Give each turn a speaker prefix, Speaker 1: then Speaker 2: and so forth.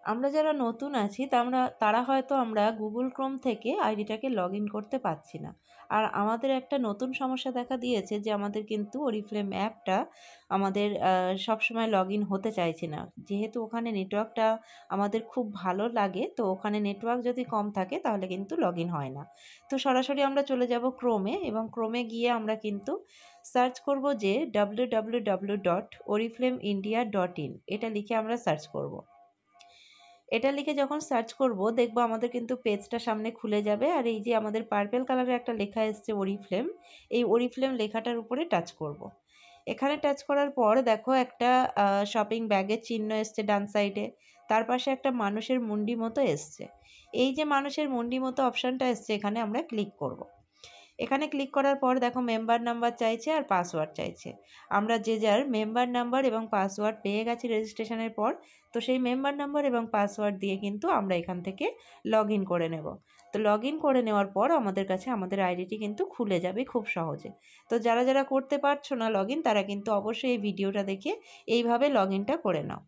Speaker 1: আমরা যারা নতুন আছি তারা হয়তো আমরা গুগল ক্রোম থেকে আইডিটাকে লগ ইন করতে পারছি না। আর আমাদের একটা নতুন সমস্যা দেখা দিয়েছে যে আমাদের কিন্তু অরিফ্লেম অ্যাপটা আমাদের সবসময় লগ ইন হতে চাইছে না। যেহেতু ওখানে নেটওয়ার্কটা আমাদের খুব ভালো লাগে, তো ওখানে নেটওয়ার্ক যদি কম থাকে তাহলে কিন্তু লগ ইন হয় না। তো সরাসরি আমরা চলে যাব ক্রোমে, এবং ক্রোমে গিয়ে আমরা কিন্তু সার্চ করব যে www.oriflameindia.in, এটা লিখে আমরা সার্চ করব। এটা লিখে যখন সার্চ করব দেখব আমাদের কিন্তু পেজটা সামনে খুলে যাবে, আর এই যে আমাদের পার্পল কালারের একটা লেখা এসছে অরিফ্লেম, এই অরিফ্লেম লেখাটার উপরে টাচ করব। এখানে টাচ করার পর দেখো একটা শপিং ব্যাগের চিহ্ন এসছে ডান সাইডে, তার পাশে একটা মানুষের মুন্ডি মতো এসছে। এই যে মানুষের মুন্ডি মতো অপশানটা এসছে, এখানে আমরা ক্লিক করব। এখানে ক্লিক করার পর দেখো মেম্বার নাম্বার চাইছে আর পাসওয়ার্ড চাইছে। আমরা যে যার মেম্বার নাম্বার এবং পাসওয়ার্ড পেয়ে গেছি রেজিস্ট্রেশনের পর, তো সেই মেম্বার নাম্বার এবং পাসওয়ার্ড দিয়ে কিন্তু আমরা এখান থেকে লগ ইন করে নেব। তো লগ ইন করে নেওয়ার পর আমাদের কাছে আমাদের আইডিটি কিন্তু খুলে যাবে খুব সহজে। তো যারা যারা করতে পারছো না লগ ইন, তারা কিন্তু অবশ্যই এই ভিডিওটা দেখে এইভাবে লগ ইনটা করে নাও।